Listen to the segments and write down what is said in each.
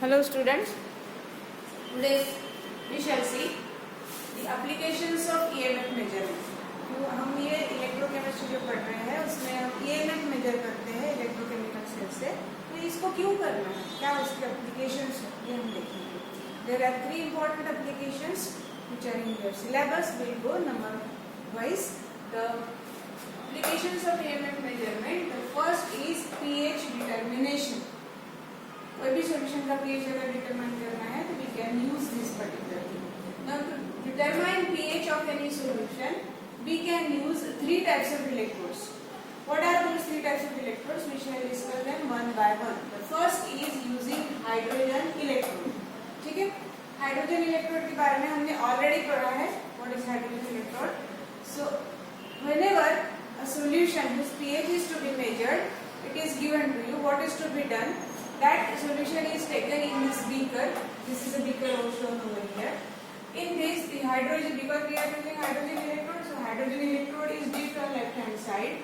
Hello students, today we shall see the applications of EMF measurement. तो हम ये electrochemistry जो पढ़ रहे हैं उसमें हम EMF मेजर करते हैं इलेक्ट्रोकेमिकल सेल से. तो इसको क्यों करना है, क्या उसके एप्लीकेशंस है, ये हम देखेंगे. There are three important applications which are in your syllabus. We'll go number wise. The applications of EMF measurement. The first is pH determination. कोई भी सॉल्यूशन का pH अगर डिटरमाइन करना है तो we can use this particular thing. Now to determine pH of any solution, we can use three types of electrodes. What are those three types of electrodes? We shall discuss them one by one. The first is using hydrogen electrode. ठीक है, hydrogen electrode के बारे में हमने already पढ़ा है. What is hydrogen electrode? So whenever a solution whose pH is to be measured, it is given to you. What is to be done? That solution is taken in this beaker. This is a beaker shown over here. In this, the hydrogen, because we are using hydrogen electrode, so hydrogen electrode is dipped on left hand side.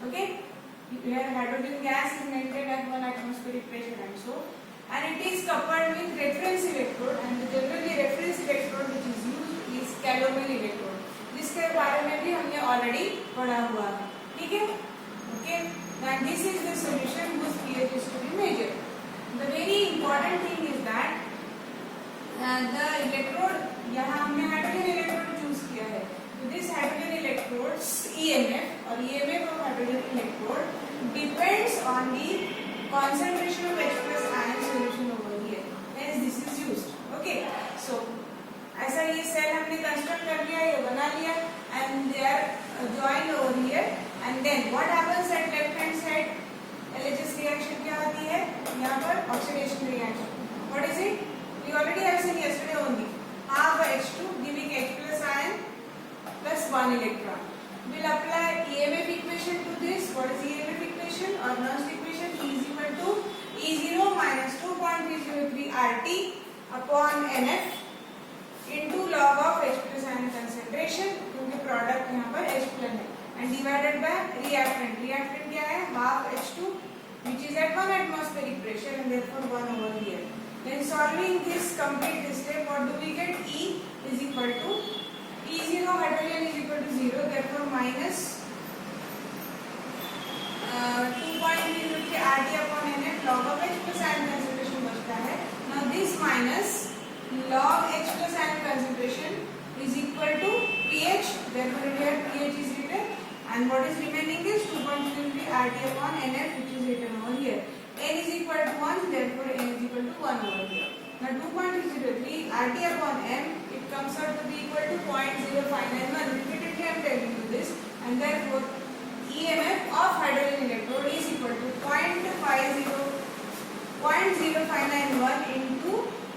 Okay, here hydrogen gas is maintained at 1 atmospheric pressure and so, and it is coupled with reference electrode, and generally reference electrode which is used is calomel electrode. जिसके बारे में भी हमने already पढ़ा हुआ है. ठीक है, okay. Now this is the solution whose pH is to be measured. The very important thing is that the electrode, यहाँ हमने हाइड्रोजन इलेक्ट्रोड चूज किया है. तो दिस हाइड्रोजन इलेक्ट्रोड्स EMF और EMF of hydrogen electrode depends on the concentration of H plus ion solution over here. Hence this is used. Okay. So ऐसा ये cell हमने construct कर लिया, ये बना लिया, and they are joined over here. And then what happens at left hand side? LHS reaction क्या होती है यहाँ पर? Oxidation reaction. What is it? We already have seen yesterday only. Half H2 giving H plus ion plus 1 electron. We'll apply EMF equation to this. What is EMF equation or Nernst equation? E is equal to E0 minus 2.303 RT upon NF into log of H plus ion concentration, क्योंकि product यहाँ पर H plus है, and divided by reactant. Reactant क्या है? Half H2 which is at 1 atmospheric pressure and therefore 1 over here. Then solving this complete step, what do we get? E is equal to E0 hydrogen is equal to 0, therefore minus 2.3 RT upon NF log of H plus ion concentration बचता है. Now this minus log H plus ion concentration is equal to pH, therefore here pH is written, and what is remaining is 2.33 RT upon NF which is written over here. N is equal to 1, therefore N is equal to 1 over here. Now 2.303 RT upon M, it comes out to be equal to 0.0591. Repeatedly I am telling you this, and therefore EMF of hydrogen electrode is equal to 0.0591 into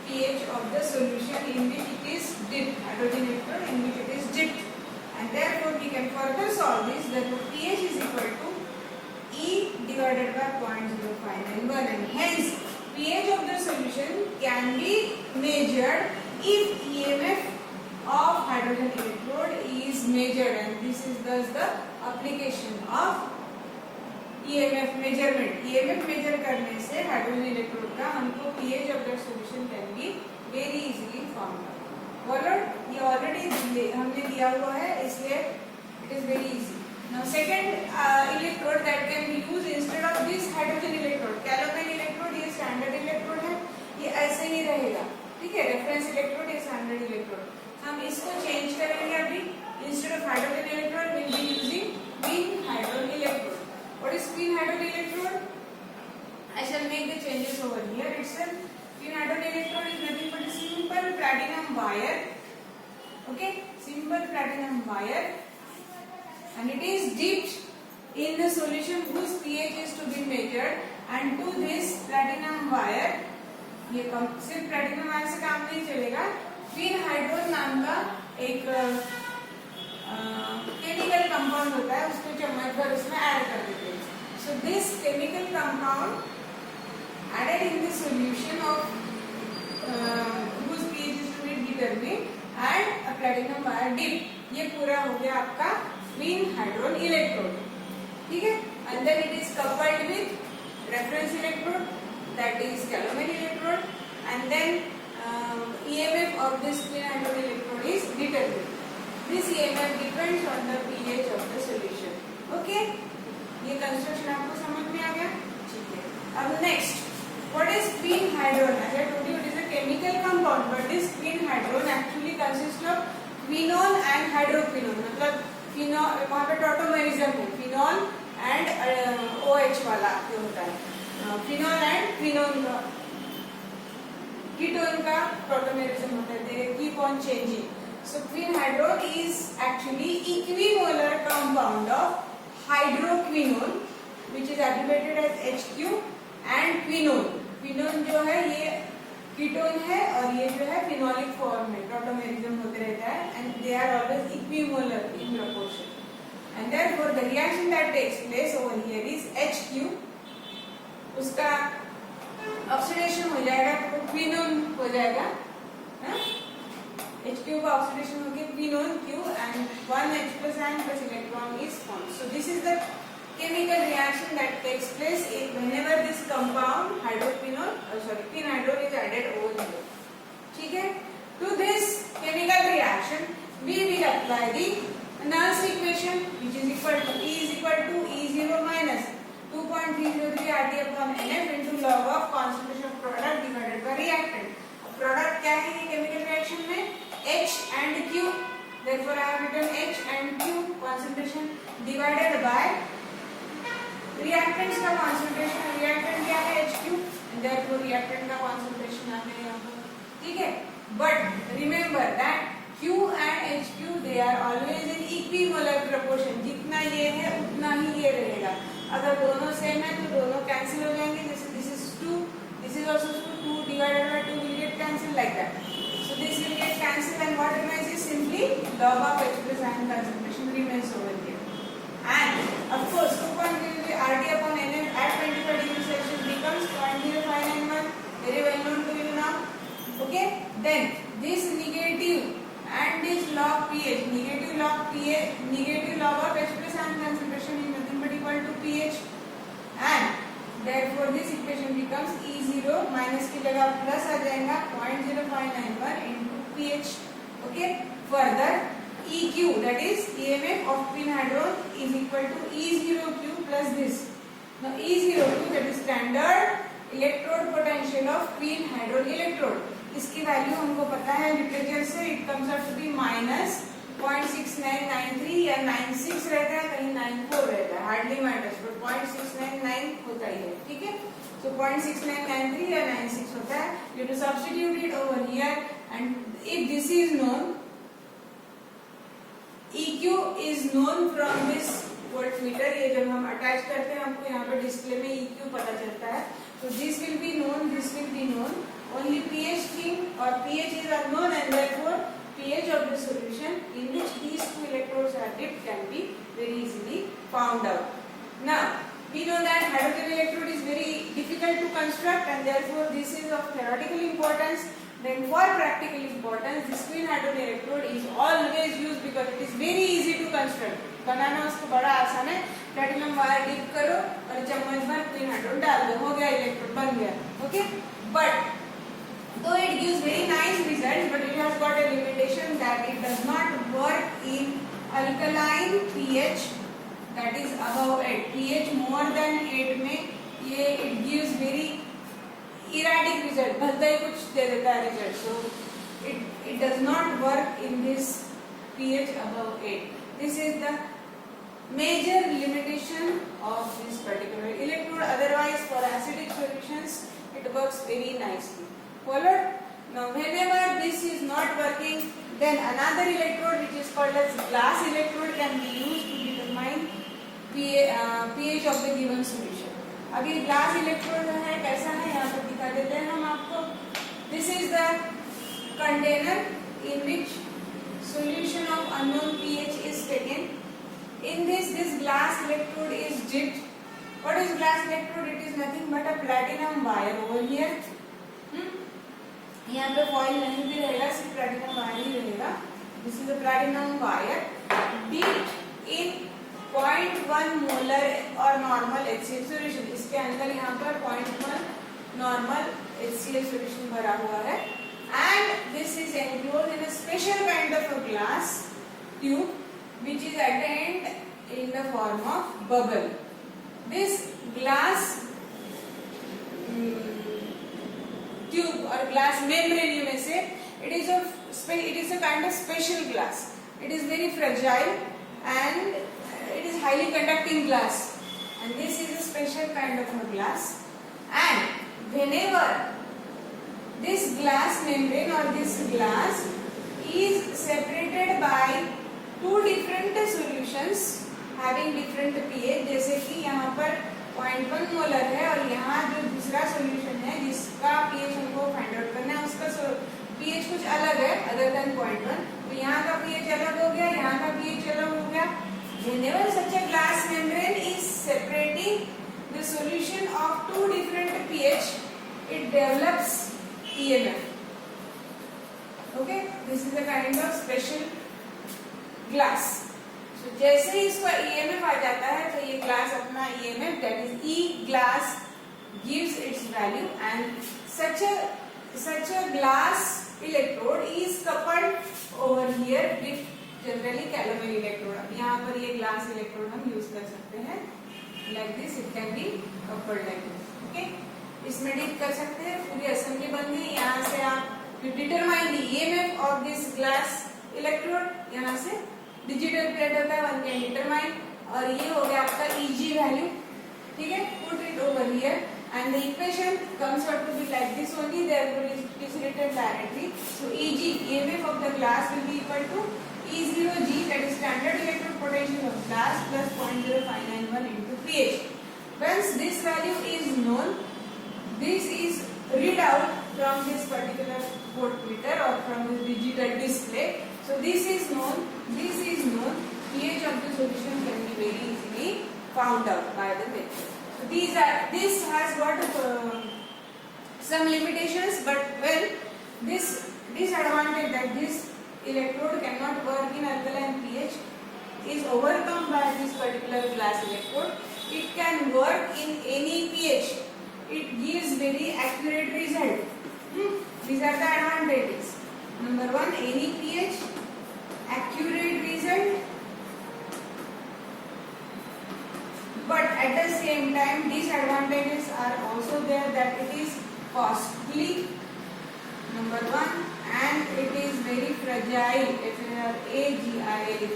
pH of the solution in which it is dipped, hydrogen electrode in which it is dipped, and therefore we can further solve this. Therefore pH is equal to E divided by 0.0591, and hence pH of the solution can be measured if EMF of hydrogen electrode is measured, and this is thus the application of EMF measurement. EMF measure करने से hydrogen electrode का हमको pH of the solution can be very easily found out. Followed, ये already हमने दिया हुआ है, इसलिए it is very easy. Now second electrode that can be used instead of this hydrogen electrode, calomel electrode, ये standard electrode है, ये ऐसे ही रहेगा. ठीक है, reference electrode ये standard electrode. हम इसको change करेंगे अभी. Instead of hydrogen electrode, we will be using twin hydrogen electrode. What is twin hydrogen electrode? I shall make the changes over here itself. Twin hydrogen electrode is nothing but a simple platinum wire. Okay, simple platinum wire, and it is dipped in the solution whose pH is to be measured, and to this platinum wire, ये सिर्फ platinum wire से काम नहीं चलेगा. twin hydrone नाम का एक chemical compound होता है, उसको चम्मच भर उसमें ऐड कर देते हैं. So this chemical compound added in the solution of whose pH is to be determined and a platinum wire dip, ये पूरा हो गया आपका twin hydrone electrode. ठीक है, and then it is coupled with reference electrode, that is calomel electrode, and of this spin hydrogen electrode is determined. This EMF depends on the pH of the solution. Okay? ये construction आपको समझ में आ गया? ठीक है. अब next, what is spin hydron? As I told you, it is a chemical compound, but this spin hydron actually consists of quinone and hydroquinone. मतलब phenol, वहाँ पे टॉटोमेरिज्म है, फिनॉल एंड OH वाला जो होता है, फिनॉल एंड क्विनोन का, ketone का टॉटोमेरिज्म होता है. They keep on changing. So quinhydrone is actually equimolar compound of hydroquinone, which is abbreviated as HQ, and quinone. Quinone जो है ये कीटोन है और ये जो है फिनोलिक फॉर्म में टॉटोमेरिज्म होते रहता है, and they are always equimolar in proportion. And therefore the reaction that takes place over here is HQ. उसका ऑक्सीडेशन हो जाएगा तो क्विनोन हो जाएगा, HQ का ऑक्सीडेशन होकर quinone Q and 1H plus ion plus electron is formed. So this is the chemical reaction that takes place whenever this compound quinhydrone is added over here. ठीक है? To this chemical reaction we will apply the Nernst equation, which is equal to E is equal to E0 minus 2.303 RT upon NF into log of concentration of product divided by reactant. Product क्या है ये chemical reaction में? H and Q. Therefore I have written H and Q concentration divided by reactants का concentration. Reactant क्या है? HQ. And therefore reactant का concentration आ गया यहाँ पर. ठीक है? But remember that Q and HQ they are always in equimolar proportion. जितना ये है उतना ही ये रहेगा. अगर दोनों सेम है तो दोनों कैंसिल हो जाएंगे. जैसे this is 2, this is also 2 divided by 2 will get cancelled like that. So this will get cancelled and what remains is simply log of H plus ion concentration remains over here. And of course 2.3 RT upon NF at 25 degrees Celsius becomes 0.0591. Very well known to you now. Okay. Then this negative and this log pH, negative log of H plus ion concentration is nothing but equal to pH, and therefore this equation becomes E0 minus की जगह plus आ जाएगा 0.0591 into pH. Okay. Further EQ, that is EMF of quinhydrone is equal to E0Q plus this. Now E0Q, that is standard electrode potential of quinhydrone electrode. इसकी value हमको पता है literature से. It comes out to be minus 0.6993 या 96 रहता है, कहीं 94 रहता है, हार्डली मैटर्स, बट 0.699 होता ही है. ठीक है? सो 0.6993 या 96 होता है. You to substitute it over here and if this is known, EQ is known from this voltmeter. ये जब हम अटैच करते हैं हमको यहाँ पे डिस्प्ले में EQ पता चलता है. तो this will be known, this will be known. Only pH thing or pH is unknown and therefore pH of the solution in which these two electrodes are dipped can be very easily found out. Now we know that hydrogen electrode is very difficult to construct and therefore this is of theoretical importance. Then for practical importance, this quinhydrone electrode is always used because it is very easy to construct. बनाना उसको बड़ा आसान है. Platinum wire dip करो और चम्मच भर quinhydrone डाल दो, हो गया इलेक्ट्रोड, बन गया. Okay. But though it gives very nice results, but it has got a limitation that it does not work in alkaline pH that is above 8. pH more than 8 में ये it gives very erratic result, भलता ही कुछ दे देता है result. So it does not work in this pH above 8. This is the major limitation of this particular electrode. Otherwise for acidic solutions it works very nicely. Followed? Now whenever this is not working, then another electrode which is called as glass electrode can be used to determine pH of the given solution. अब ये glass electrode है कैसा है यहाँ पर दिखा देते हैं हम आपको. This is the container in which solution of unknown pH is taken. In this glass electrode is dipped. What is glass electrode? It is nothing but a platinum wire over here. यहाँ पे foil नहीं भी रहेगा, सिर्फ platinum wire ही रहेगा. This is a platinum wire dipped in 0.1 molar और normal HCl solution. इसके अंदर यहाँ पर 0.1 नॉर्मल HCl सॉल्यूशन भरा हुआ है. and this is enclosed in a special kind of a glass tube which is at the end in the form of bubble. This glass tube or glass membrane, you may say, it is a kind of special glass. It is very fragile and it is highly conducting glass, and this is a special kind of a glass. And whenever this glass membrane or this glass is separated by two different solutions having different pH, जैसे कि यहाँ पर 0.1 molar है और यहाँ जो दूसरा solution है जिसका pH हमको फाइंड आउट करना है, उसका pH कुछ अलग है अदर देन 0.1, तो यहाँ का pH अलग हो गया, यहाँ का pH अलग हो गया. Whenever such a glass membrane is separating the solution of two different pH, it develops EMF. Okay, this is a kind of special glass. So जैसे ही इसका EMF आ जाता है तो ये glass अपना EMF, that is E glass, gives its value, and such a glass electrode is coupled over here with generally calomel electrode. अब यहाँ पर ये glass electrode हम use कर सकते हैं like this. It can be coupled like this. Okay, इसमें deep कर सकते हैं, पूरी असेंबली बन गई. यहाँ से आप you determine the EMF of this glass electrode. यहाँ से डिजिटल प्लेट होता है, one can determine, और ये हो गया आपका EG वैल्यू. ठीक है, put it over here and the equation comes out to be like this only. Therefore it is written directly. So EG, EMF of the glass, will be equal to E0G, that is standard electrode potential of glass, plus 0.0591 into pH. Once this value is known, this is read out from this particular voltmeter or from the digital display. So this is known, pH of the solution can be very easily found out by the method. So this has got some limitations, but well, this disadvantage that this electrode cannot work in alkaline pH is overcome by this particular glass electrode. It can work in any pH. It gives very accurate result. These are the advantages. Number one, any pH, accurate result, but at the same time disadvantages are also there, that it is costly, number one, and it is very fragile.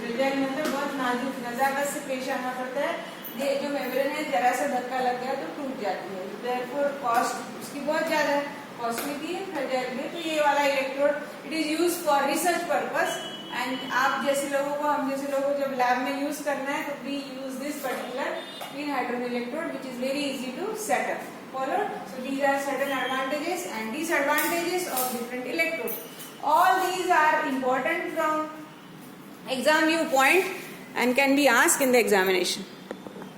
Fragile मतलब बहुत नाजुक, नजाकत से पेश आना पड़ता है. ये जो मेम्ब्रेन है जरा सा धक्का लग गया तो टूट जाती है. Therefore कॉस्ट उसकी बहुत ज्यादा है, कॉस्टली भी है, फ्रेजाइल भी है. तो ये वाला electrode it is use for research purpose, and आप जैसे लोगों को, हम जैसे लोगों को जब लैब में यूज करना है तो we use this particular clean hydrogen electrode, which is very easy to set up. Followed? So these are certain advantages and disadvantages of different electrodes. All these are important from exam viewpoint and can be asked in the examination.